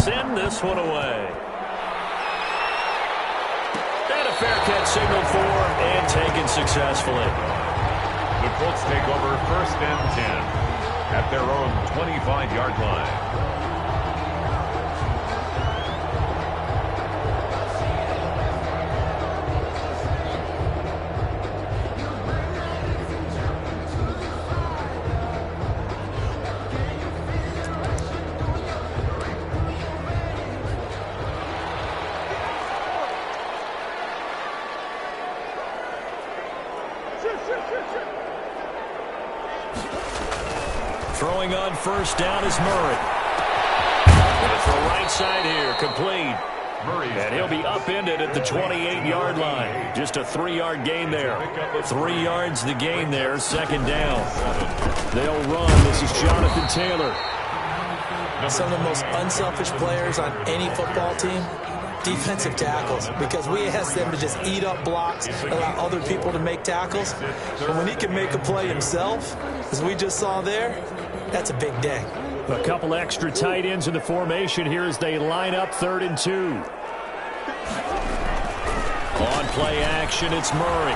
send this one away. And a fair catch signaled for and taken successfully. The Colts take over 1st and 10 at their own 25-yard line. Throwing on 1st down is Murray. Going to throw right side here, complete. And he'll be upended at the 28-yard line. Just a 3-yard gain there. 3 yards the gain there, 2nd down. They'll run. This is Jonathan Taylor. Some of the most unselfish players on any football team, defensive tackles, because we ask them to just eat up blocks, allow other people to make tackles. But when he can make a play himself, as we just saw there, that's a big day. A couple extra tight ends in the formation here as they line up 3rd and 2. On play action, it's Murray.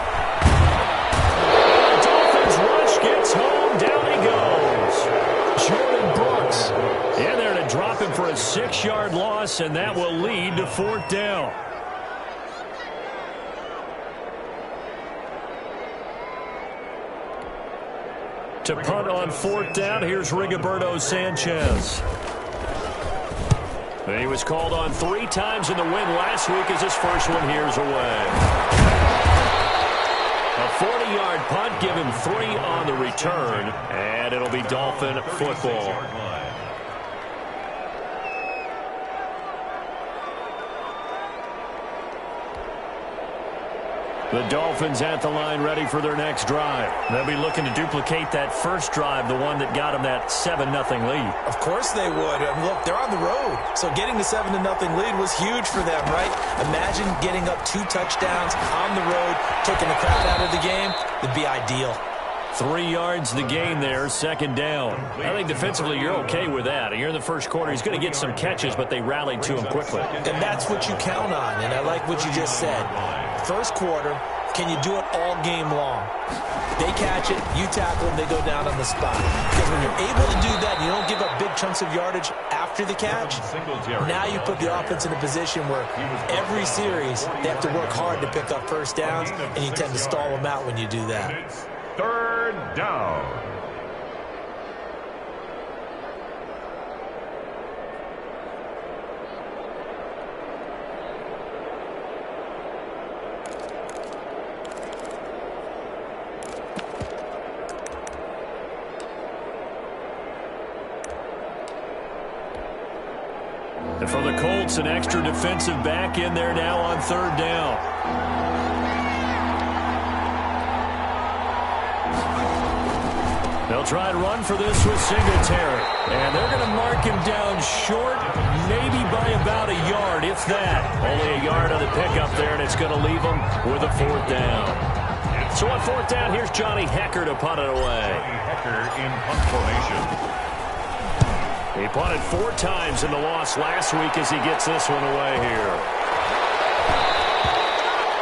The Dolphins rush gets home. Down he goes. Jordan Brooks. And they're to drop him for a 6-yard loss, and that will lead to 4th down. To punt on 4th down, here's Rigoberto Sanchez. And he was called on 3 times in the win last week as his first one here's away. A 40-yard punt, give him 3 on the return, and it'll be Dolphin football. The Dolphins at the line ready for their next drive. They'll be looking to duplicate that first drive, the one that got them that 7-0 lead. Of course they would. And look, they're on the road. So getting the 7-0 lead was huge for them, right? Imagine getting up 2 touchdowns on the road, taking the crowd out of the game. It'd be ideal. 3 yards the gain there, 2nd down. I think defensively you're okay with that. You're in the first quarter. He's going to get some catches, but they rallied to him quickly. And that's what you count on, and I like what you just said. First quarter, can you do it all game long? They catch it, you tackle them, they go down on the spot. Because when you're able to do that, you don't give up big chunks of yardage after the catch. Now you put the offense in a position where every series they have to work hard to pick up 1st downs, and you tend to stall them out when you do that. 3rd down. And for the Colts, an extra defensive back in there now on 3rd down. They'll try and run for this with Singletary. And they're going to mark him down short, maybe by about a yard, if that. Only a yard on the pickup there, and it's going to leave them with a 4th down. So on 4th down, here's Johnny Hecker to punt it away. Hecker in punt formation. He punted 4 times in the loss last week as he gets this one away here.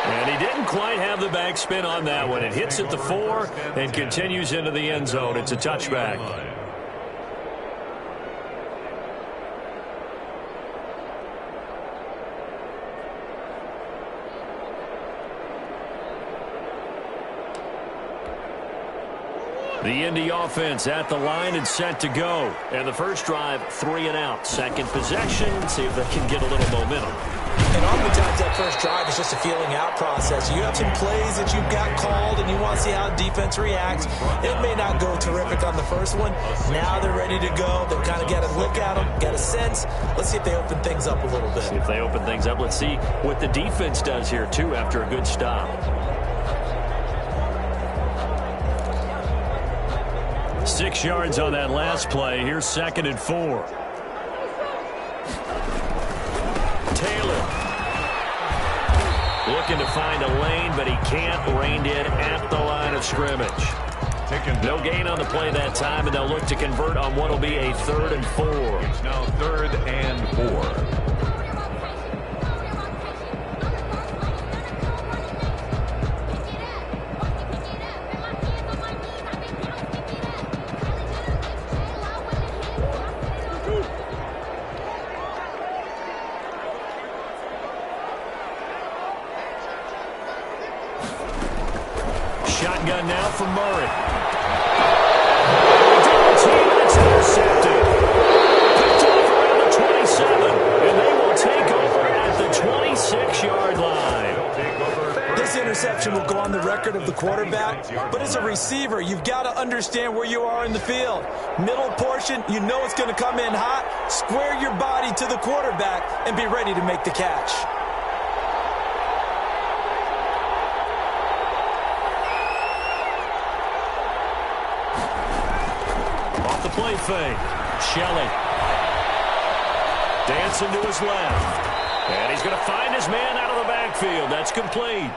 And he didn't quite have the backspin on that one. It hits at the 4 and continues into the end zone. It's a touchback. The Indy offense at the line and set to go. And the first drive, 3 and out. Second possession, see if they can get a little momentum. And oftentimes that first drive is just a feeling out process. You have some plays that you've got called and you want to see how defense reacts. It may not go terrific on the first one. Now they're ready to go. They've kind of got to look at them, got a sense. Let's see if they open things up a little bit. See if they open things up. Let's see what the defense does here, too, after a good stop. 6 yards on that last play. Here's 2nd and 4. Taylor looking to find a lane, but he can't. Reined in at the line of scrimmage. No gain on the play that time, and they'll look to convert on what will be a 3rd and 4. It's now 3rd and 4. Shotgun now from Murray. Double team, that's intercepted. Picked off around the 27, and they will take over at the 26-yard line. This interception will go on the record of the quarterback, but as a receiver, you've got to understand where you are in the field. Middle portion, you know it's going to come in hot. Square your body to the quarterback and be ready to make the catch. Off the play fake. Shelley. Dancing to his left. And he's going to find his man out of the backfield. That's complete.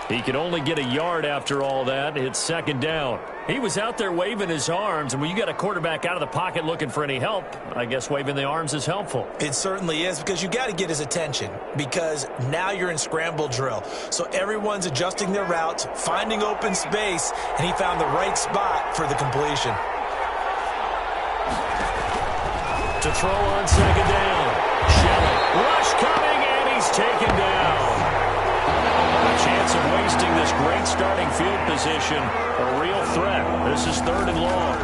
He could only get a yard after all that. It's second down. He was out there waving his arms, and when you got a quarterback out of the pocket looking for any help, I guess waving the arms is helpful. It certainly is, because you got to get his attention, because now you're in scramble drill. So everyone's adjusting their routes, finding open space, and he found the right spot for the completion. To throw on second down. Shelley. Rush coming, and he's taken down. A chance of wasting this great starting field position. A real threat. This is third and long.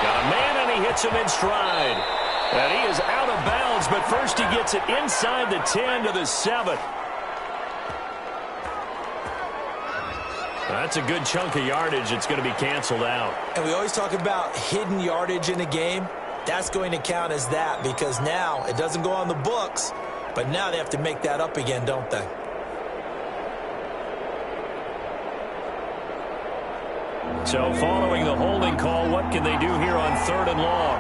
Got a man, and he hits him in stride. And he is out of bounds, but first he gets it inside the 10 to the 7. That's a good chunk of yardage. It's going to be canceled out. And we always talk about hidden yardage in a game. That's going to count as that, because now it doesn't go on the books, but now they have to make that up again, don't they? So following the holding call, what can they do here on third and long?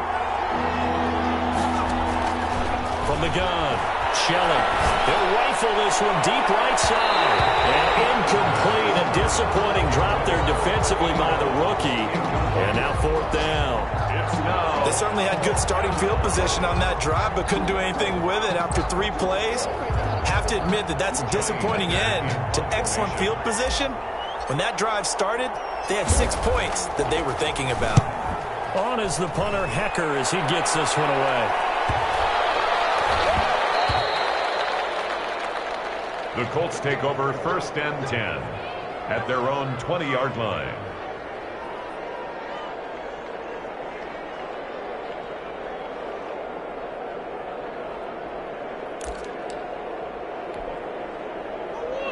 From the gun, Shelley. They'll rifle this one deep right side. And incomplete. A disappointing drop there defensively by the rookie. And now fourth down. They certainly had good starting field position on that drive, but couldn't do anything with it after 3 plays. Have to admit that that's a disappointing end to excellent field position. When that drive started, they had 6 points that they were thinking about. On is the punter, Hecker, as he gets this one away. The Colts take over first and 10 at their own 20-yard line.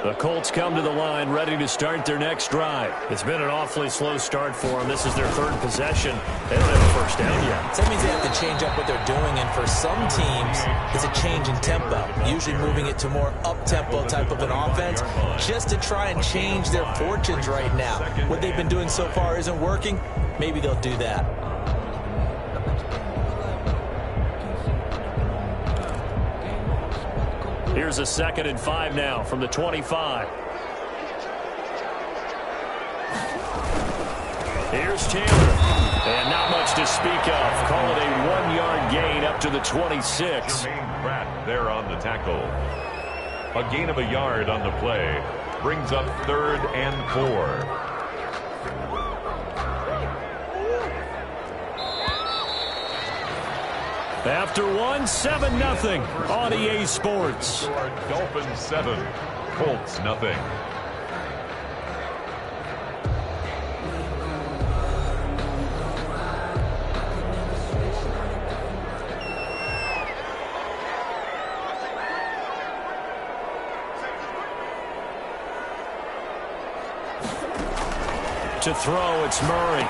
The Colts come to the line ready to start their next drive. It's been an awfully slow start for them. This is their third possession. They don't have a first down yet. So that means they have to change up what they're doing, and for some teams, it's a change in tempo, usually moving it to more up-tempo type of an offense, just to try and change their fortunes right now. What they've been doing so far isn't working. Maybe they'll do that. Here's a 2nd and 5 now from the 25. Here's Taylor. And not much to speak of. Call it a 1-yard gain up to the 26. Jermaine Pratt there on the tackle. A gain of a yard on the play brings up 3rd and 4. After 7-0 on EA Sports. Dolphins 7, Colts nothing. To throw, it's Murray.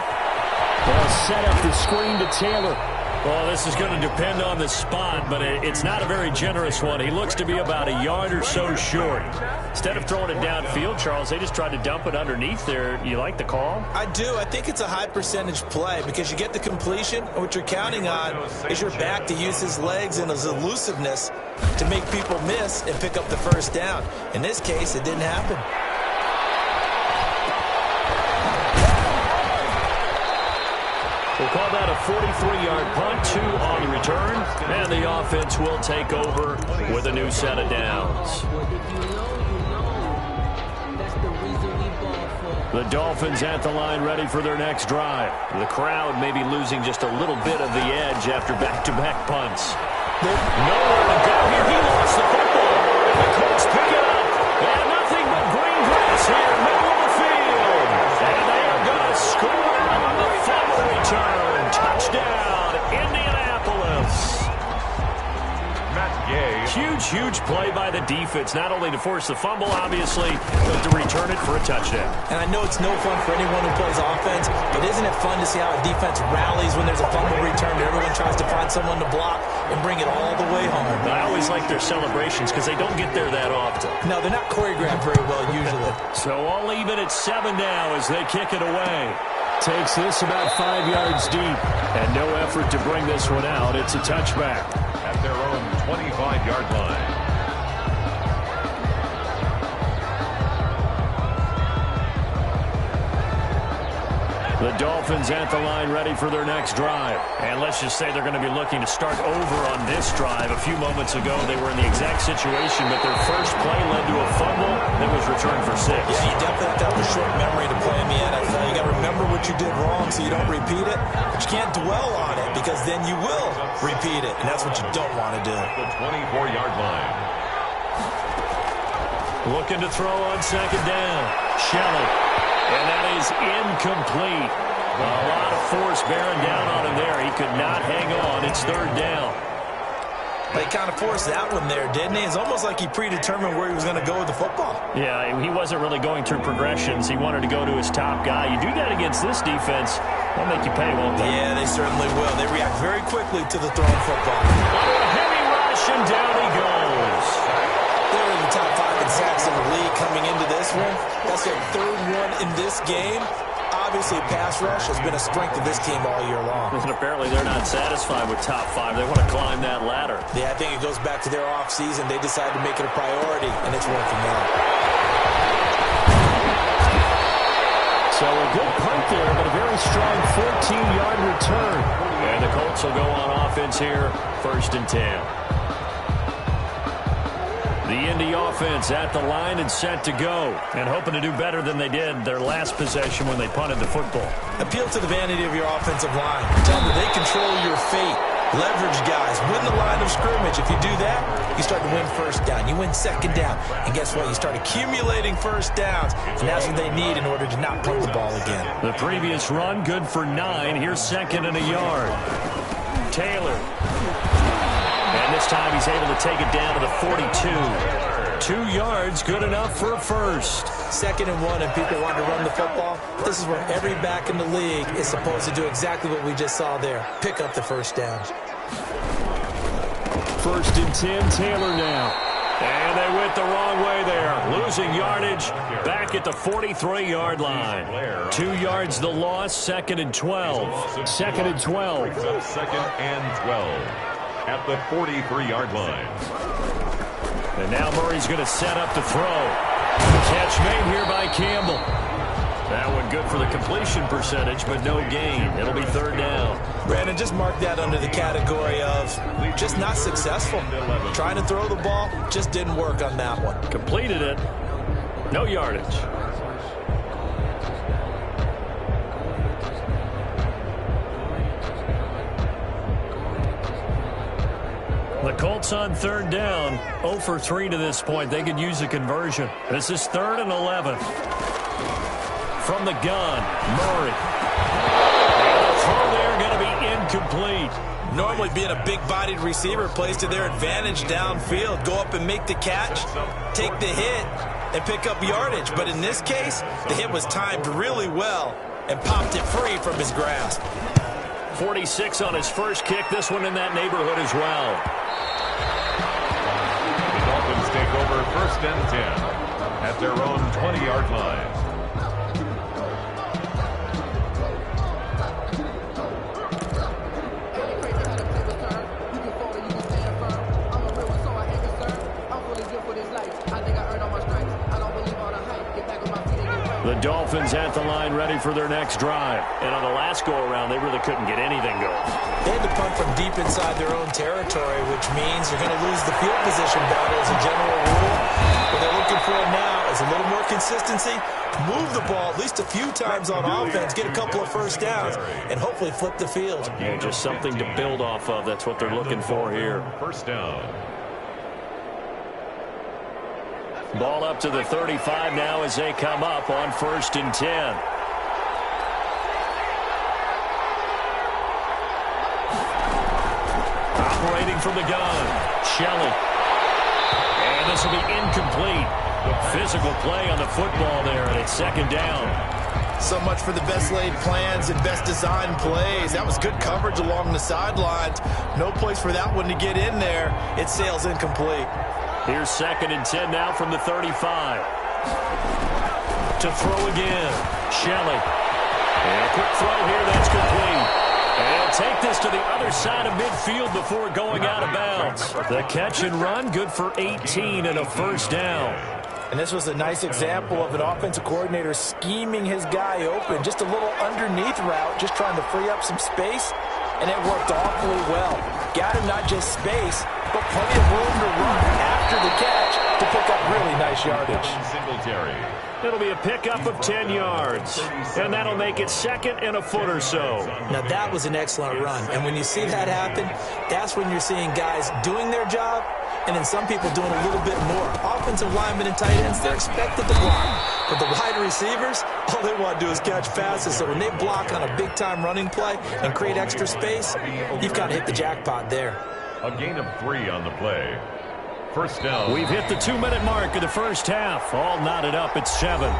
They'll set up the screen to Taylor. Well, this is going to depend on the spot, but it's not a very generous one. He looks to be about a yard or so short. Instead of throwing it downfield, Charles, they just tried to dump it underneath there. You like the call? I do. I think it's a high percentage play because you get the completion, and what you're counting on is your back to use his legs and his elusiveness to make people miss and pick up the first down. In this case, it didn't happen. We'll call that a 43-yard punt, 2 on the return, and the offense will take over with a new set of downs. The Dolphins at the line ready for their next drive. The crowd may be losing just a little bit of the edge after back-to-back punts. Nowhere to go here. He lost the football. The Colts pick it up. And nothing but green long pass here, middle of the field. And they are going to score on the fumble return. Touchdown, Indianapolis. Huge play by the defense, not only to force the fumble, obviously, but to return it for a touchdown. And I know it's no fun for anyone who plays offense, but isn't it fun to see how a defense rallies when there's a fumble return and everyone tries to find someone to block and bring it all the way home? I always like their celebrations because they don't get there that often. No, they're not choreographed very well usually. So all even at 7 now as they kick it away. Takes this about 5 yards deep, and no effort to bring this one out. It's a touchback. At their own 25-yard line. The Dolphins at the line ready for their next drive. And let's just say they're going to be looking to start over on this drive. A few moments ago, they were in the exact situation, but their first play led to a fumble that was returned for 6. Yeah, you definitely have to have a short memory to play in the NFL. You got to remember what you did wrong so you don't repeat it, but you can't dwell on it because then you will repeat it, and that's what you don't want to do. The 24-yard line. Looking to throw on second down. Shelley. And that is incomplete. A lot of force bearing down on him there. He could not hang on. It's third down. But he kind of forced that one there, didn't he? It's almost like he predetermined where he was going to go with the football. Yeah, he wasn't really going through progressions. He wanted to go to his top guy. You do that against this defense, they'll make you pay, won't they? Yeah, they certainly will. They react very quickly to the thrown football. Under a heavy rush, and down he goes. They're in the top 5 in sacks in the league coming into this one. That's their third one in this game. Obviously, pass rush has been a strength of this team all year long. And apparently they're not satisfied with top 5. They want to climb that ladder. Yeah, I think it goes back to their offseason. They decided to make it a priority, and it's working out. So a good punt there, but a very strong 14-yard return. And the Colts will go on offense here, 1st and 10. The Indy offense at the line and set to go, and hoping to do better than they did their last possession when they punted the football. Appeal to the vanity of your offensive line. Tell them they control your fate. Leverage guys. Win the line of scrimmage. If you do that, you start to win first down. You win second down. And guess what? You start accumulating first downs, and that's what they need in order to not punt the ball again. The previous run, good for 9. Here's 2nd and a yard. Taylor. And this time he's able to take it down to the 42. 2 yards, good enough for a first. 2nd and 1, and people want to run the football. This is where every back in the league is supposed to do exactly what we just saw there. Pick up the first down. 1st and 10, Taylor now. And they went the wrong way there. Losing yardage back at the 43-yard line. 2 yards the loss, 2nd and 12. 2nd and 12. 2nd and 12. At the 43-yard line. And now Murray's going to set up to throw. Catch made here by Campbell. That one good for the completion percentage, but no gain. It'll be 3rd down. Brandon, just mark that under the category of just not successful. Trying to throw the ball, just didn't work on that one. Completed it. No yardage. The Colts on 3rd down, 0 for 3 to this point. They could use a conversion. This is 3rd and 11. From the gun, Murray. And the throw there going to be incomplete. Normally being a big-bodied receiver plays to their advantage downfield. Go up and make the catch, take the hit, and pick up yardage. But in this case, the hit was timed really well and popped it free from his grasp. 46 on his first kick. This one in that neighborhood as well. The Dolphins take over 1st and 10 at their own 20-yard line. The Dolphins at the line ready for their next drive. And on the last go-around, they really couldn't get anything going. They had to punt from deep inside their own territory, which means they're going to lose the field position battle as a general rule. What they're looking for now is a little more consistency, move the ball at least a few times on offense, get a couple of first downs, and hopefully flip the field. Yeah, just something to build off of. That's what they're looking for here. 1st down. Ball up to the 35 now as they come up on 1st and 10. Operating from the gun, Shelley. And this will be incomplete. Physical play on the football there, and it's 2nd down. So much for the best laid plans and best designed plays. That was good coverage along the sidelines. No place for that one to get in there. It sails incomplete. Here's 2nd and 10 now from the 35. To throw again, Shelley. And a quick throw here, that's complete. And he'll take this to the other side of midfield before going out of bounds. The catch and run, good for 18 and a 1st down. And this was a nice example of an offensive coordinator scheming his guy open. Just a little underneath route, just trying to free up some space, and it worked awfully well. Got him not just space, but plenty of room to run after the catch to pick up really nice yardage. It'll be a pickup of 10 yards, and that'll make it 2nd and a foot or so. Now, that was an excellent run, and when you see that happen, that's when you're seeing guys doing their job, and then some people doing a little bit more. Offensive linemen and tight ends, they're expected to block. But the wide receivers, all they want to do is catch passes. So when they block on a big-time running play and create extra space, you've got to hit the jackpot there. A gain of 3 on the play. 1st down. We've hit the 2-minute mark of the 1st half. All knotted up at 7.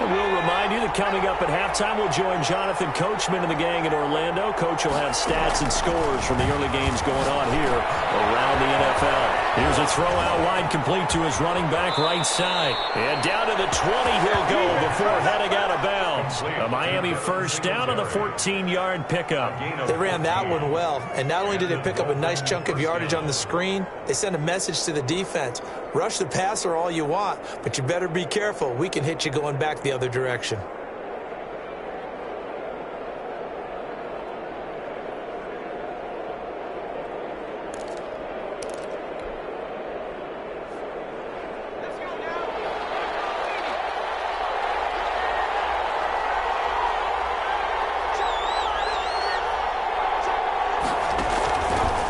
We'll remind you that coming up at halftime, we'll join Jonathan Coachman and the gang in Orlando. Coach will have stats and scores from the early games going on here around the NFL. Here's a throw out wide, complete to his running back right side. And down to the 20 he'll go before heading out of bounds. A Miami 1st down on the 14-yard pickup. They ran that one well, and not only did they pick up a nice chunk of yardage on the screen, they sent a message to the defense. Rush the passer all you want, but you better be careful. We can hit you going back the other direction.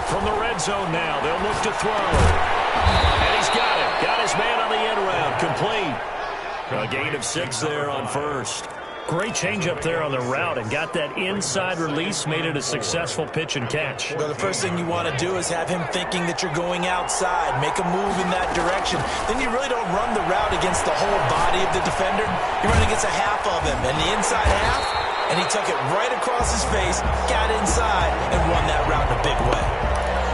From the red zone now, they'll look to throw. And he's got it. Got his man on the end round. Complete. A gain of 6 there on 1st. Great change up there on the route and got that inside release, made it a successful pitch and catch. Well, the first thing you want to do is have him thinking that you're going outside, make a move in that direction. Then you really don't run the route against the whole body of the defender. You run against a half of him, and the inside half, and he took it right across his face, got inside, and won that route in a big way.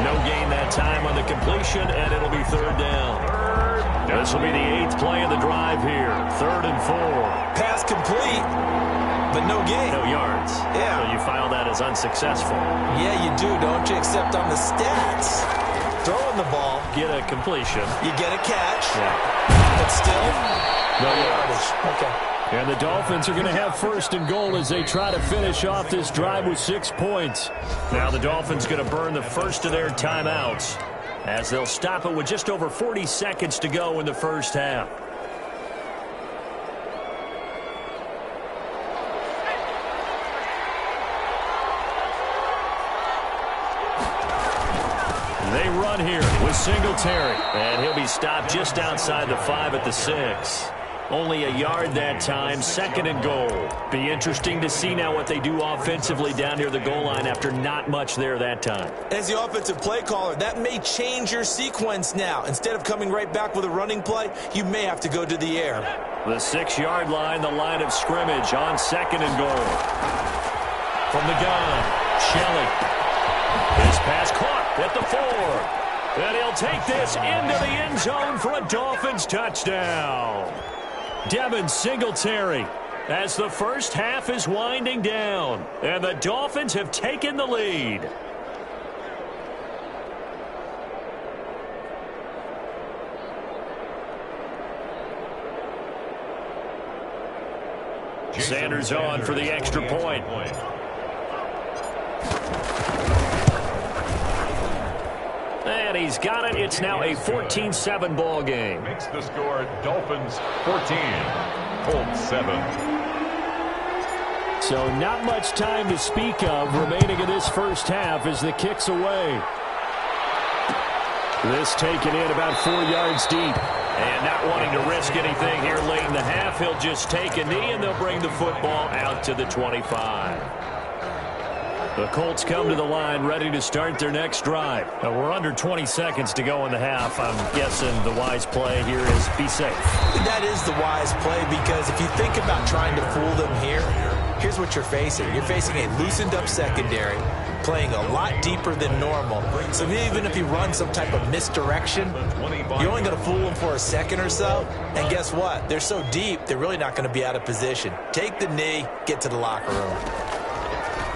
No gain that time on the completion, and it'll be 3rd down. This will be the 8th play of the drive here. 3rd and 4. Pass complete, but no gain. No yards. Yeah. So you file that as unsuccessful. Yeah, you do, don't you? Except on the stats. Throwing the ball. Get a completion. You get a catch. Yeah. But still, no yardage. Okay. And the Dolphins are going to have 1st and goal as they try to finish off this drive with 6 points. Now the Dolphins going to burn the first of their timeouts as they'll stop it with just over 40 seconds to go in the 1st half. They run here with Singletary, and he'll be stopped just outside the 5 at the 6. Only a yard that time, 2nd and goal. Be interesting to see now what they do offensively down near the goal line after not much there that time. As the offensive play caller, that may change your sequence now. Instead of coming right back with a running play, you may have to go to the air. The 6-yard line, the line of scrimmage on 2nd and goal. From the gun, Shelley. His pass caught at the 4. And he'll take this into the end zone for a Dolphins touchdown. Devin Singletary as the 1st half is winding down. And the Dolphins have taken the lead. Sanders on for the extra point. And he's got it. It's now a 14-7 ball game. Makes the score Dolphins 14, Colts 7. So not much time to speak of remaining in this first half as the kick's away. This taken in about 4 yards deep. And not wanting to risk anything here late in the half, he'll just take a knee and they'll bring the football out to the 25. The Colts come to the line ready to start their next drive. Now, we're under 20 seconds to go in the half. I'm guessing the wise play here is be safe. That is the wise play because if you think about trying to fool them here, here's what you're facing. You're facing a loosened up secondary, playing a lot deeper than normal. So even if you run some type of misdirection, you're only going to fool them for a second or so. And guess what? They're so deep, they're really not going to be out of position. Take the knee, get to the locker room.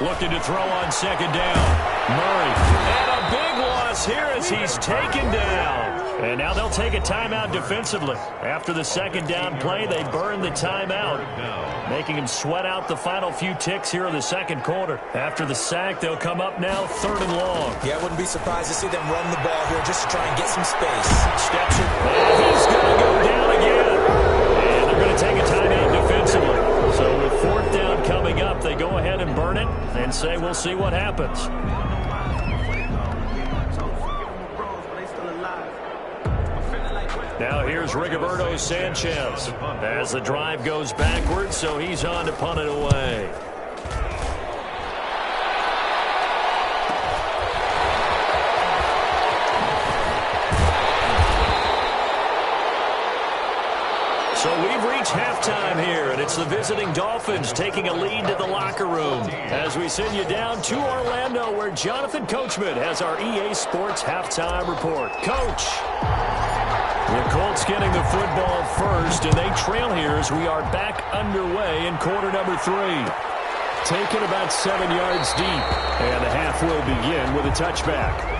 Looking to throw on second down. Murray. And a big loss here as he's taken down. And now they'll take a timeout defensively. After the second down play, they burn the timeout, making him sweat out the final few ticks here in the second quarter. After the sack, they'll come up now 3rd and long. Yeah, I wouldn't be surprised to see them run the ball here just to try and get some space. Steps it. And he's going to go down again. And they're going to take a timeout defensively. So with 4th down coming up, they go ahead and burn it and say we'll see what happens. Now here's Rigoberto Sanchez as the drive goes backwards, so he's on to punt it away. So we've reached halftime here, and it's the visiting Dolphins taking a lead to the locker room as we send you down to Orlando where Jonathan Coachman has our EA Sports halftime report. Coach. The Colts getting the football first, and they trail here as we are back underway in quarter number 3. Taken about 7 yards deep, and the half will begin with a touchback.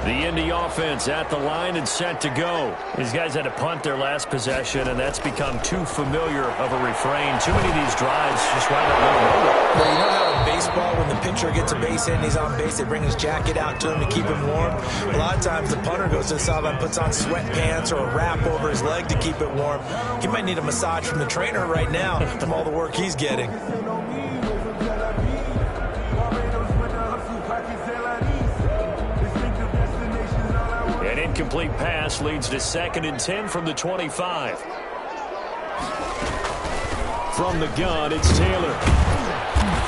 The Indy offense at the line and set to go. These guys had to punt their last possession, and that's become too familiar of a refrain. Too many of these drives just wind up going nowhere. Well, you know how in baseball, when the pitcher gets a base hit and he's on base, they bring his jacket out to him to keep him warm? A lot of times the punter goes to the sideline, puts on sweatpants or a wrap over his leg to keep it warm. He might need a massage from the trainer right now from all the work he's getting. An incomplete pass leads to 2nd and 10 from the 25. From the gun, it's Taylor.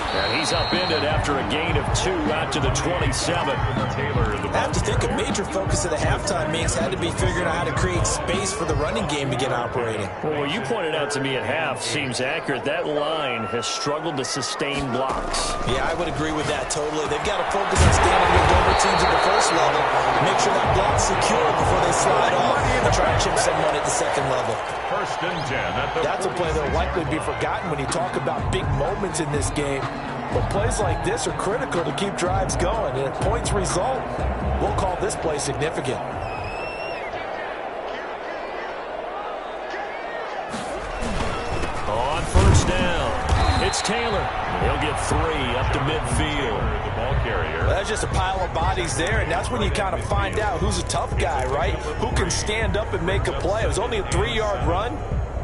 And he's upended after a gain of 2 out to the 27. I have to think a major focus of the halftime meetings had to be figuring out how to create space for the running game to get operating. Well, what you pointed out to me at half seems accurate. That line has struggled to sustain blocks. Yeah, I would agree with that totally. They've got to focus on standing with double teams at the first level, make sure that block's secure before they slide off and try and chip someone at the second level. 1st and 10. That's a play that will likely be forgotten when you talk about big moments in this game. But plays like this are critical to keep drives going. And if points result, we'll call this play significant. On 1st down, it's Taylor. He'll get 3 up to midfield. The ball carrier. Well, that's just a pile of bodies there, and that's when you kind of find out who's a tough guy, right? Who can stand up and make a play. It was only a 3-yard run,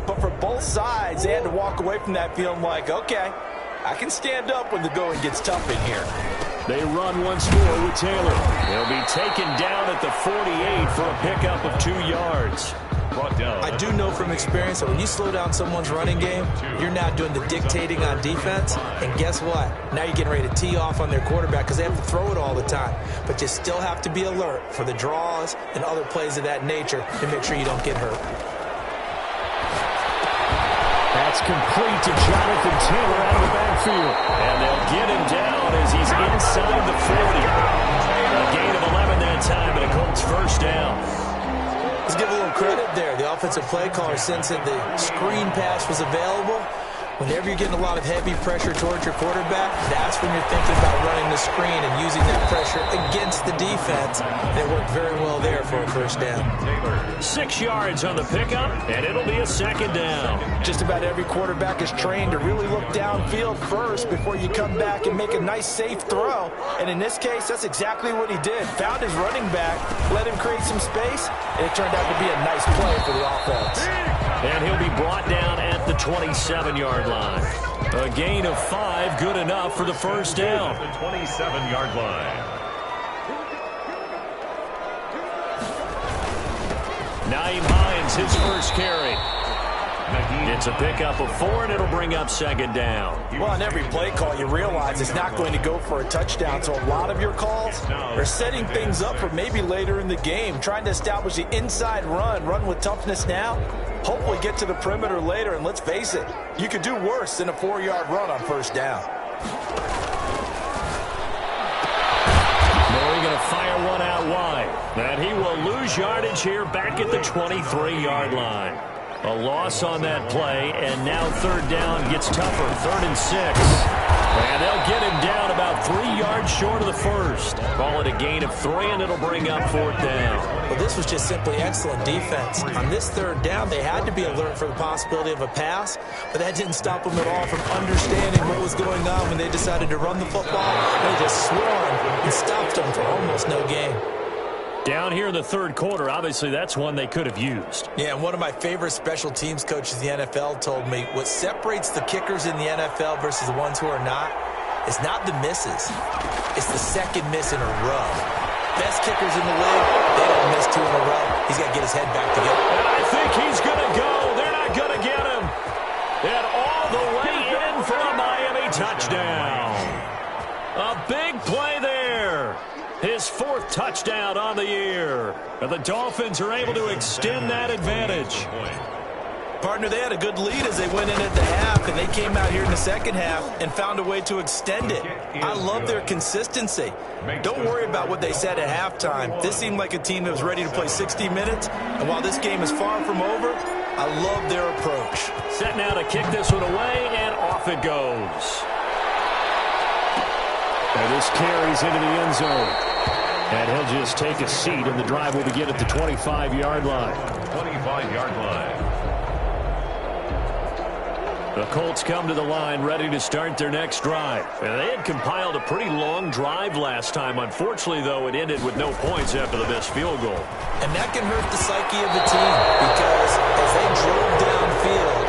but for both sides, they had to walk away from that feeling like, okay, I can stand up when the going gets tough in here. They run once more with Taylor. He'll be taken down at the 48 for a pickup of 2 yards. Brought down. I do know from experience that when you slow down someone's running game, you're now doing the dictating on defense. And guess what? Now you're getting ready to tee off on their quarterback because they have to throw it all the time. But you still have to be alert for the draws and other plays of that nature to make sure you don't get hurt. That's complete to Jonathan Taylor out of the backfield. And they'll get him down as he's inside the 40. A gain of 11 that time and a Colts 1st down. Let's give a little credit there. The offensive play caller sensed that the screen pass was available. Whenever you're getting a lot of heavy pressure towards your quarterback, that's when you're thinking about running the screen and using that pressure against the defense. And it worked very well there for a first down. 6 yards on the pickup, and it'll be a second down. Just about every quarterback is trained to really look downfield first before you come back and make a nice, safe throw. And in this case, that's exactly what he did. Found his running back, let him create some space, and it turned out to be a nice play for the offense. And he'll be brought down at the 27-yard line. A gain of 5, good enough for the first down. The 27-yard line. Naeem Hines, his first carry. It's a pickup of 4, and it'll bring up second down. Well, on every play call, you realize it's not going to go for a touchdown. So a lot of your calls are setting things up for maybe later in the game, trying to establish the inside run with toughness now, hopefully get to the perimeter later. And let's face it, you could do worse than a 4-yard run on first down. Murray going to fire one out wide. And he will lose yardage here back at the 23-yard line. A loss on that play, and now third down gets tougher. 3rd and 6. And they'll get him down about 3 yards short of the first. Call it a gain of 3, and it'll bring up 4th down. Well, this was just simply excellent defense. On this third down, they had to be alert for the possibility of a pass, but that didn't stop them at all from understanding what was going on when they decided to run the football. They just swarmed and stopped them for almost no gain. Down here in the third quarter, obviously that's one they could have used. Yeah, and one of my favorite special teams coaches in the NFL told me what separates the kickers in the NFL versus the ones who are not is not the misses. It's the second miss in a row. Best kickers in the league, they don't miss 2 in a row. He's got to get his head back together. And I think he's going to go. They're not going to get him. And all the way in for a Miami touchdown. A big play there. His 4th touchdown on the year. And the Dolphins are able to extend that advantage. Partner, they had a good lead as they went in at the half, and they came out here in the second half and found a way to extend it. I love their consistency. Don't worry about what they said at halftime. This seemed like a team that was ready to play 60 minutes, and while this game is far from over, I love their approach. Set now to kick this one away, and off it goes. And this carries into the end zone. And he'll just take a seat, and the drive will begin at the 25-yard line. 25-yard line. The Colts come to the line ready to start their next drive. And they had compiled a pretty long drive last time. Unfortunately, though, it ended with no points after the missed field goal. And that can hurt the psyche of the team because as they drove downfield,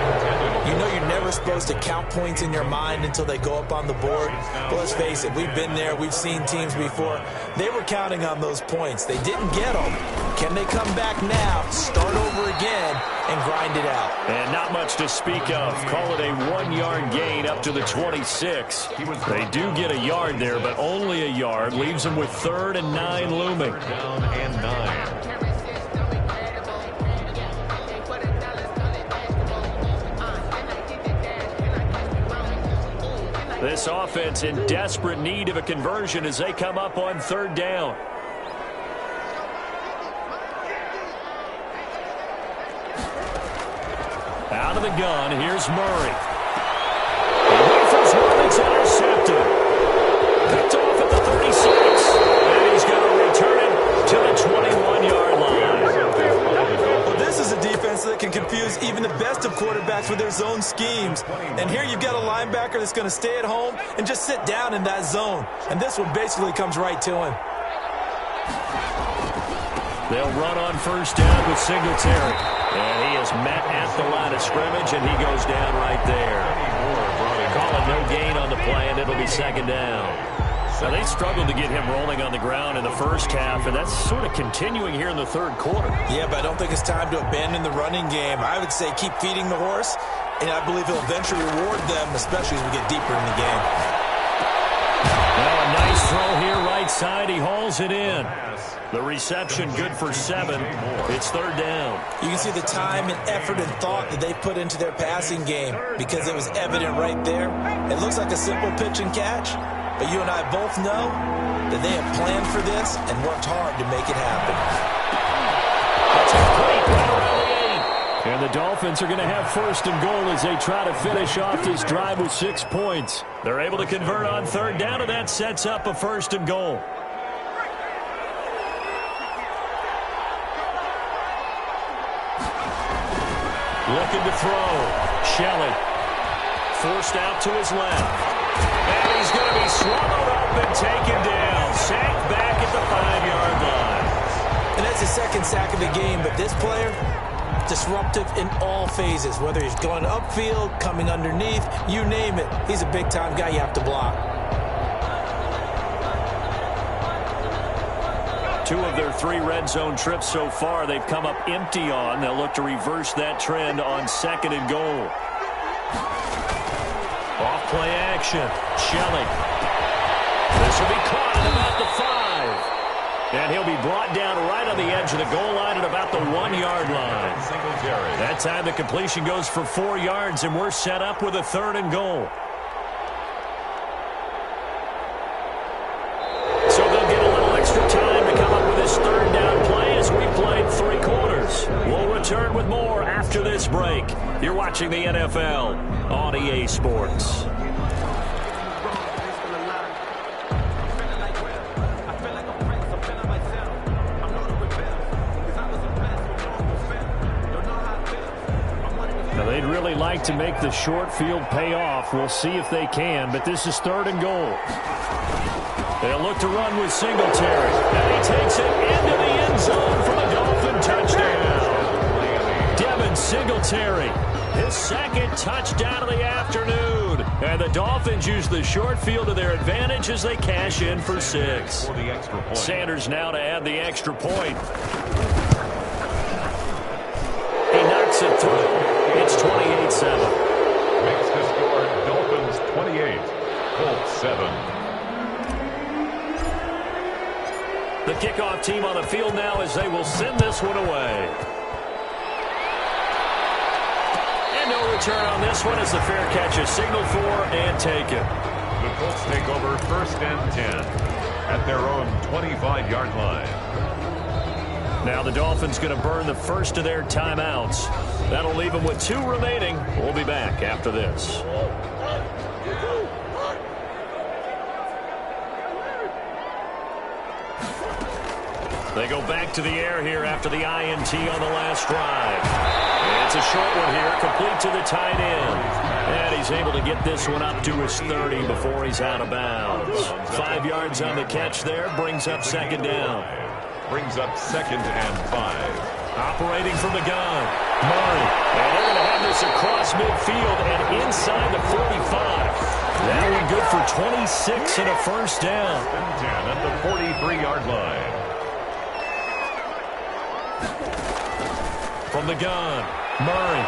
you know you're never supposed to count points in your mind until they go up on the board. But let's face it, we've been there. We've seen teams before. They were counting on those points. They didn't get them. Can they come back now, start over again, and grind it out? And not much to speak of. Call it a 1-yard gain up to the 26. They do get a yard there, but only a yard. Leaves them with 3rd and 9 looming. Down and 9. This offense in desperate need of a conversion as they come up on 3rd down. Out of the gun, here's Murray. He throws one, it's intercepted. Picked off at the 36. And he's going to return it to the 21-yard line. Well, this is a defense that can confuse even the best of quarterbacks with their zone schemes. And here you've got a linebacker that's going to stay at home and just sit down in that zone. And this one basically comes right to him. They'll run on first down with Singletary. And he is met at the line of scrimmage, and he goes down right there. Calling no gain on the play, and it'll be second down. So they struggled to get him rolling on the ground in the first half, and that's sort of continuing here in the third quarter. Yeah, but I don't think it's time to abandon the running game. I would say keep feeding the horse, and I believe he'll eventually reward them, especially as we get deeper in the game. Now a nice throw here right side. He hauls it in. The reception good for 7. It's third down. You can see the time and effort and thought that they put into their passing game because it was evident right there. It looks like a simple pitch and catch, but you and I both know that they have planned for this and worked hard to make it happen. That's complete right around the 8. And the Dolphins are going to have first and goal as they try to finish off this drive with 6 points. They're able to convert on third down, and that sets up a first and goal. Looking to throw. Shelley. Forced out to his left. And he's going to be swallowed up and taken down. Sacked back at the 5-yard line. And that's the second sack of the game, but this player, disruptive in all phases, whether he's going upfield, coming underneath, you name it. He's a big-time guy you have to block. 2 of their 3 red zone trips so far, they've come up empty on. They'll look to reverse that trend on second and goal. Off play action. Shelley. This will be caught at about the 5. And he'll be brought down right on the edge of the goal line at about the 1-yard line. That time the completion goes for 4 yards, and we're set up with a third and goal. So they'll get a little extra time to come up with this third down play as we played 3 quarters. We'll return with more after this break. You're watching the NFL on EA Sports. They'd really like to make the short field pay off. We'll see if they can, but this is third and goal. They'll look to run with Singletary, and he takes it into the end zone for the Dolphin touchdown. Devin Singletary, his second touchdown of the afternoon. And the Dolphins use the short field to their advantage as they cash in for 6. Sanders now to add the extra point. He knocks it through. It's 28-7. Makes the score Dolphins 28, Colts 7. The kickoff team on the field now as they will send this one away. And no return on this one as the fair catch is signaled for and taken. The Colts take over first and 10 at their own 25-yard line. Now the Dolphins going to burn the first of their timeouts. That'll leave them with 2 remaining. We'll be back after this. They go back to the air here after the INT on the last drive. It's a short one here, complete to the tight end. And he's able to get this one up to his 30 before he's out of bounds. 5 yards on the catch there, brings up second down. Brings up second and 5. Operating from the gun, Murray. And they're going to have this across midfield and inside the 45. That one good for 26 and a first down. 10 at the 43-yard line. From the gun, Murray.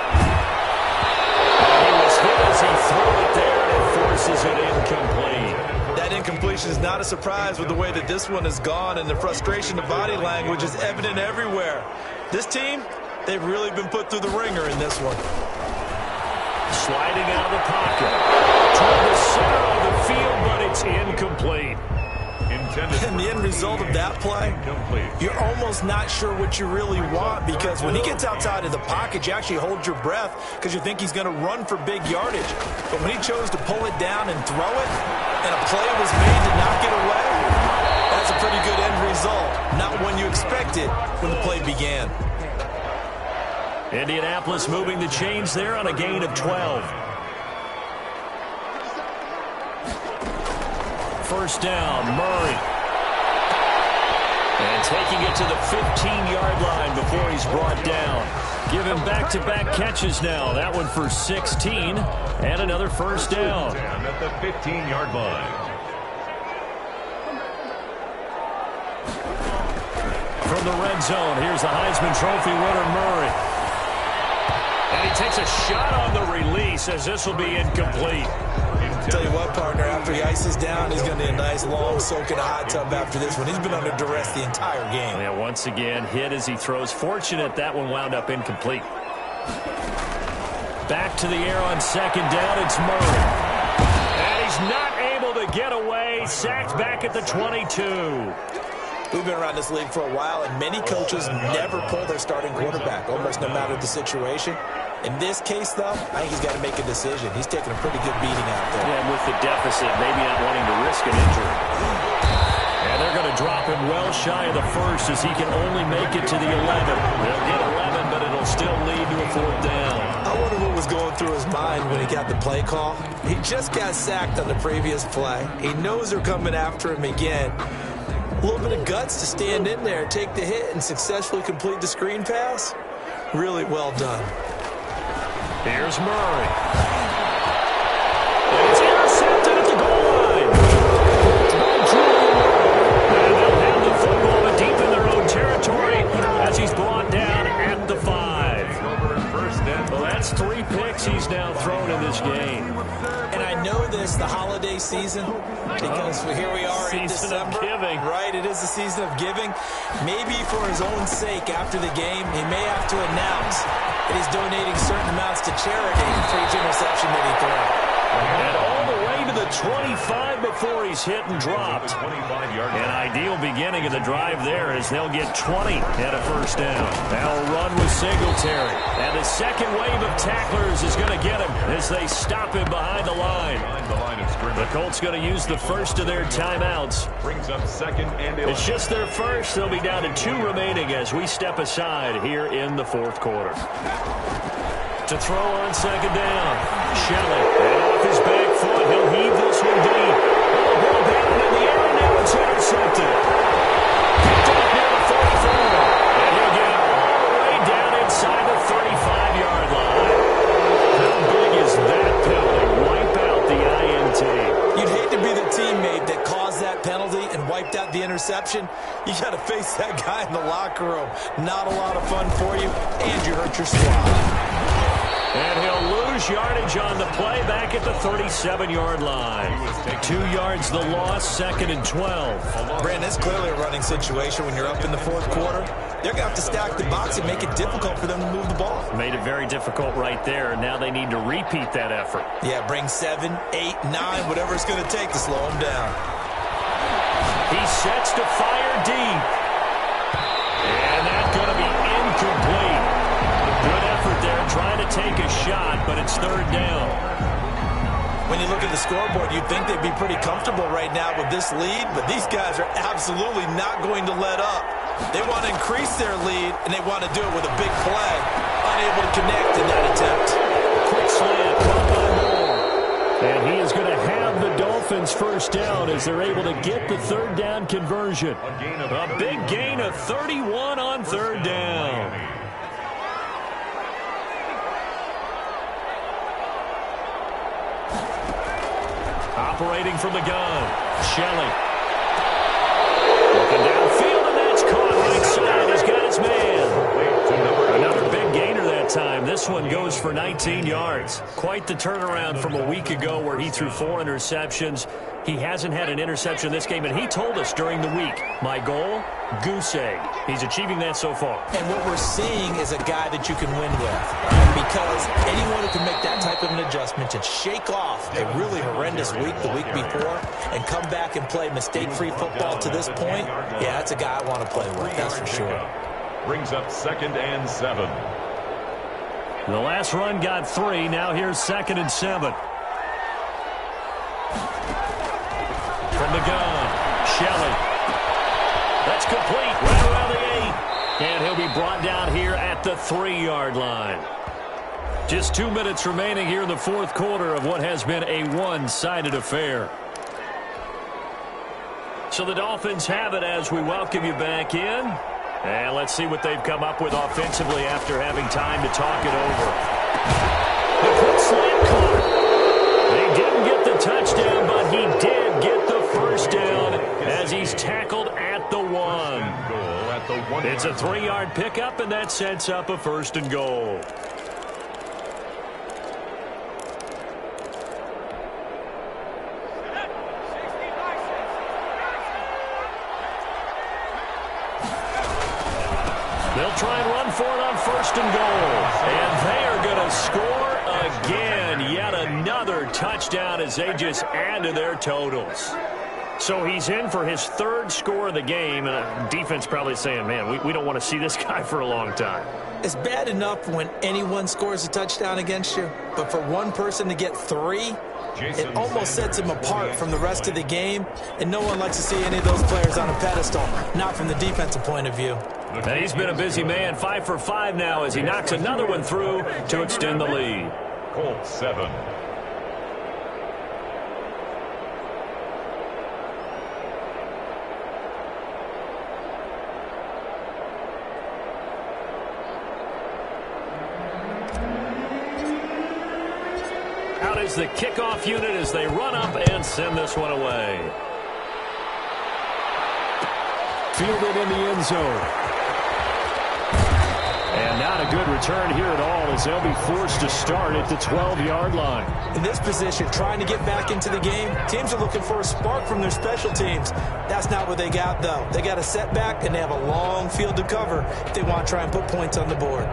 And he was hit as he threw it there and forces it incomplete. That incompletion is not a surprise with the way that this one has gone, and the frustration of body language is evident everywhere. This team, they've really been put through the ringer in this one. Sliding out of the pocket. Toward the center of the field, but it's incomplete. And the end result of that play, you're almost not sure what you really want, because when he gets outside of the pocket, you actually hold your breath because you think he's going to run for big yardage. But when he chose to pull it down and throw it, and a play was made to knock it away, that's a pretty good end result. Not one you expected when the play began. Indianapolis moving the chains there on a gain of 12. First down, Murray. And taking it to the 15-yard line before he's brought down. Give him back-to-back catches now. That one for 16 and another first down. At the 15-yard line. From the red zone, here's the Heisman Trophy winner, Murray. And he takes a shot on the release as this will be incomplete. Tell you what, partner, after he ices down, he's going to need a nice long soak in a hot tub after this one. He's been under duress the entire game. Yeah, once again, hit as he throws. Fortunate that one wound up incomplete. Back to the air on second down, it's Murray. And he's not able to get away. Sacked back at the 22. We've been around this league for a while, and many coaches never pull their starting quarterback, almost no matter the situation. In this case, though, I think he's got to make a decision. He's taking a pretty good beating out there. Yeah, and with the deficit, maybe not wanting to risk an injury. And they're going to drop him well shy of the first as he can only make it to the 11. They'll get 11, but it'll still lead to a 4th down. I wonder what was going through his mind when he got the play call. He just got sacked on the previous play. He knows they're coming after him again. A little bit of guts to stand in there, take the hit, and successfully complete the screen pass. Really well done. Here's Murray. And it's intercepted at the goal line. And they'll have the football but deep in their own territory as he's brought down at the 5. Well, that's 3 picks he's now thrown in this game. And I know this, the holiday season, because here we are in December. Season of giving. Right, it is the season of giving. Maybe for his own sake after the game, he may have to announce that he's donating certain amounts to charity for each interception that he throws. And all the way to the 25 before he's hit and dropped. An ideal beginning of the drive there as they'll get 20 at a 1st down. Now a run with Singletary. And the second wave of tacklers is going to get him as they stop him behind the line. The Colts going to use the first of their timeouts. Brings up 2nd and 11. It's just their first. They'll be down to 2 remaining as we step aside here in the 4th quarter. To throw on 2nd down. Shelley. And off his back foot. He'll heave this one deep. Oh, ball down in the air, and now it's intercepted. Picked up near the 44. And he'll get it all the way down inside the 35-yard line. How big is that penalty? Wipe out the INT. You'd hate to be the teammate that caused that penalty and wiped out the interception. You got to face that guy in the locker room. Not a lot of fun for you, and you hurt your squad. And he'll lose yardage on the play back at the 37-yard line. 2 yards the loss, 2nd and 12. Brandon, it's clearly a running situation when you're up in the 4th quarter. They're going to have to stack the box and make it difficult for them to move the ball. Made it very difficult right there, and now they need to repeat that effort. Yeah, bring 7, 8, 9, whatever it's going to take to slow him down. He sets to fire deep. And that's going to be incomplete. Good effort there, trying to take a shot, but it's 3rd down. When you look at the scoreboard, you'd think they'd be pretty comfortable right now with this lead, but these guys are absolutely not going to let up. They want to increase their lead, and they want to do it with a big play. Unable to connect in that attempt. Quick slant, caught by Moore. And he is going to have the Dolphins 1st down as they're able to get the 3rd down conversion. A big gain of 31 on 3rd down. Operating from the gun, Shelley. Looking downfield, and that's caught right side. He's got his man. Another big gainer that time. This one goes for 19 yards. Quite the turnaround from a week ago where he threw 4 interceptions. He hasn't had an interception this game, and he told us during the week, my goal, goose egg. He's achieving that so far. And what we're seeing is a guy that you can win with, because anyone who can make that type of an adjustment and shake off a really horrendous week the week before and come back and play mistake-free football to this point, yeah, that's a guy I want to play with, that's for sure. Brings up 2nd and 7. The last run got 3. Now here's 2nd and 7. From the gun, Shelley. That's complete, right around the 8. And he'll be brought down here at the 3-yard line. Just 2 minutes remaining here in the 4th quarter of what has been a one-sided affair. So the Dolphins have it as we welcome you back in. And let's see what they've come up with offensively after having time to talk it over. The quick slant caught. They didn't get the touchdown, but he did get the 1st down as he's tackled at the 1. It's a 3-yard pickup, and that sets up a 1st and goal. They'll try and run for it on 1st and goal. And they are going to score again. Yet another touchdown as they just add to their totals. So he's in for his third score of the game, and defense probably saying, man, we don't want to see this guy for a long time. It's bad enough when anyone scores a touchdown against you, but for one person to get 3, it almost sets him apart from the rest of the game, and no one likes to see any of those players on a pedestal, not from the defensive point of view. And he's been a busy man, 5 for 5 now as he knocks another one through to extend the lead. Colts 7. Out is the kickoff unit as they run up and send this one away. Fielded in the end zone. And not a good return here at all as they'll be forced to start at the 12-yard line. In this position, trying to get back into the game, teams are looking for a spark from their special teams. That's not what they got, though. They got a setback, and they have a long field to cover if they want to try and put points on the board.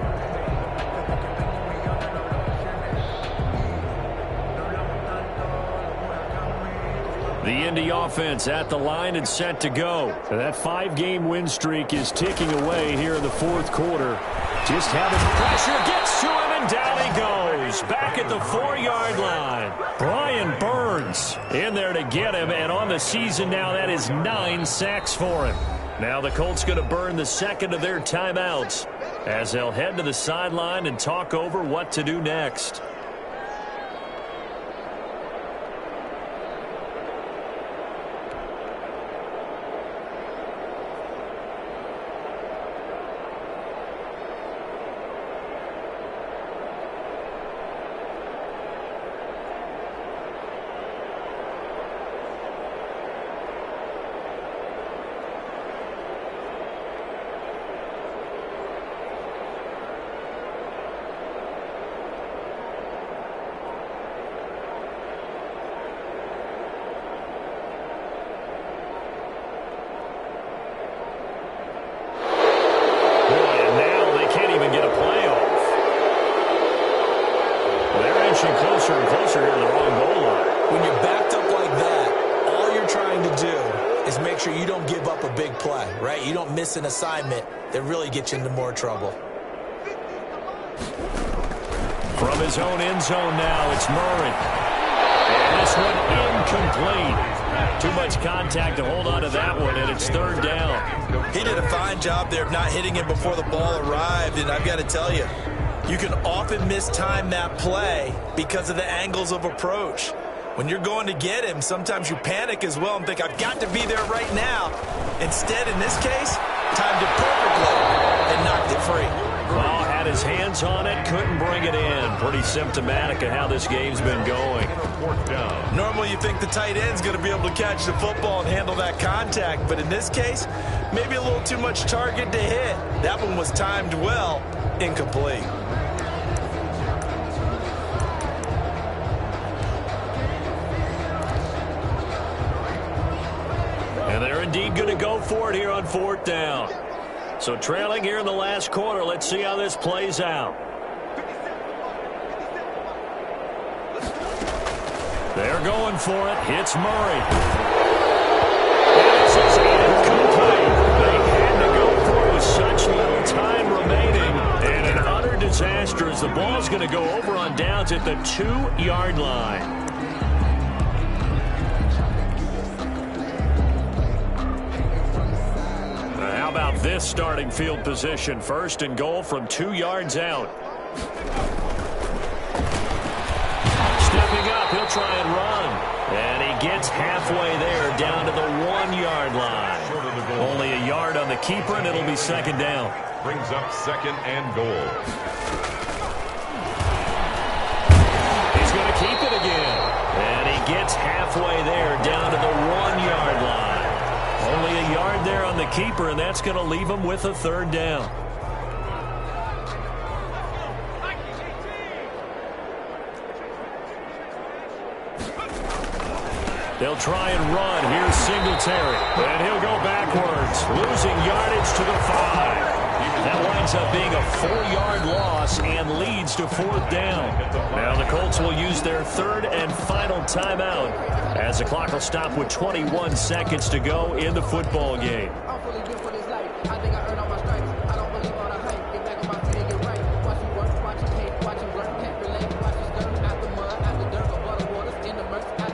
The Indy offense at the line and set to go. And that 5-game win streak is ticking away here in the fourth quarter. Just having pressure, gets to him, and down he goes. Back at the 4-yard line. Brian Burns in there to get him, and on the season now, that is 9 sacks for him. Now the Colts going to burn the second of their timeouts as they'll head to the sideline and talk over what to do next. Closer and closer here to the wrong goal line. When you're backed up like that, all you're trying to do is make sure you don't give up a big play, right? You don't miss an assignment that really gets you into more trouble. From his own end zone now, it's Murray. And this one incomplete. Too much contact to hold on to that one, and it's third down. He did a fine job there of not hitting him before the ball arrived, and I've got to tell you, you can often mistime that play because of the angles of approach. When you're going to get him, sometimes you panic as well and think, I've got to be there right now. Instead, in this case, timed it perfectly and knocked it free. Well, had his hands on it, couldn't bring it in. Pretty symptomatic of how this game's been going. Normally, you think the tight end's going to be able to catch the football and handle that contact, but in this case, maybe a little too much target to hit. That one was timed well, incomplete. And they're indeed going to go for it here on fourth down. So trailing here in the last quarter, let's see how this plays out. They're going for it. Hits Murray. This is incomplete. They had to go for it with such little time remaining. And an utter disaster as the ball's going to go over on downs at the 2-yard line. How about this starting field position? First and goal from 2 yards out. Stepping up, he'll try and run. And he gets halfway there, down to the 1-yard line. Only a yard on the keeper, and it'll be second down. Brings up second and goal. He's going to keep it again. And he gets halfway there, down to the 1-yard line. Only a yard there on the keeper, and that's going to leave him with a third down. They'll try and run. Here's Singletary. And he'll go backwards, losing yardage to the 5. That ends up being a 4-yard loss and leads to 4th down. Now the Colts will use their 3rd and final timeout as the clock will stop with 21 seconds to go in the football game.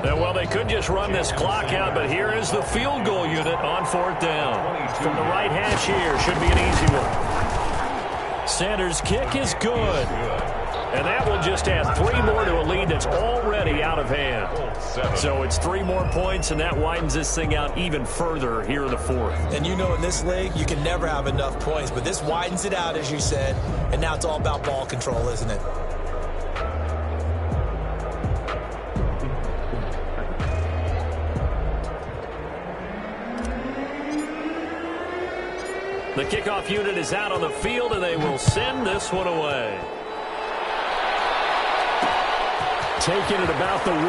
Well, they could just run this clock out, but here is the field goal unit on 4th down. From the right hash here, should be an easy one. Sanders' kick is good. And that will just add 3 more to a lead that's already out of hand. So it's 3 more points, and that widens this thing out even further here in the 4th. And you know in this league, you can never have enough points, but this widens it out, as you said, and now it's all about ball control, isn't it? The kickoff unit is out on the field, and they will send this one away. Taking it about the 1.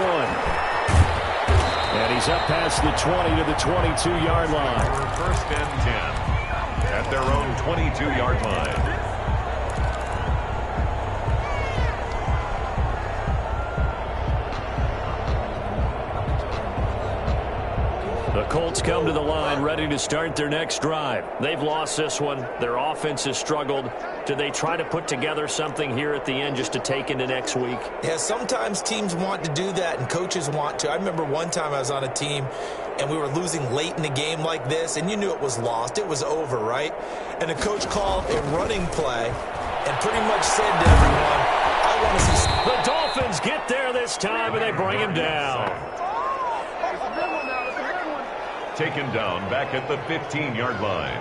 And he's up past the 20 to the 22-yard line. 1st and 10 at their own 22-yard line. The Colts come to the line ready to start their next drive. They've lost this one. Their offense has struggled. Do they try to put together something here at the end just to take into next week? Yeah, sometimes teams want to do that and coaches want to. I remember one time I was on a team and we were losing late in the game like this, and you knew it was lost. It was over, right? And the coach called a running play and pretty much said to everyone, I want to see... The Dolphins get there this time, and they bring him down. Taken down back at the 15-yard line.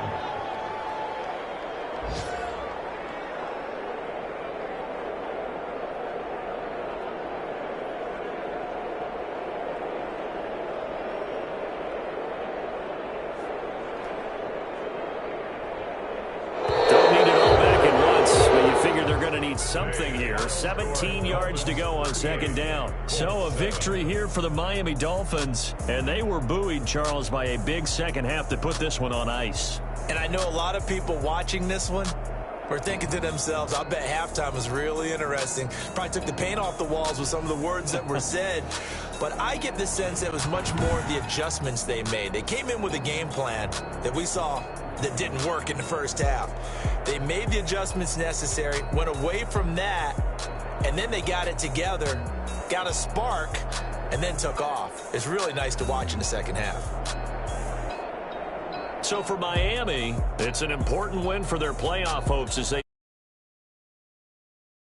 Don't need it all back at once, but you figure they're going to need something here. 17 yards to go on 2nd down. So a victory here for the Miami Dolphins. And they were buoyed, Charles, by a big second half to put this one on ice. And I know a lot of people watching this one were thinking to themselves, I bet halftime was really interesting. Probably took the paint off the walls with some of the words that were said. But I get the sense that it was much more of the adjustments they made. They came in with a game plan that we saw that didn't work in the first half. They made the adjustments necessary, went away from that, and then they got it together, got a spark, and then took off. It's really nice to watch in the second half. So for Miami, it's an important win for their playoff hopes as they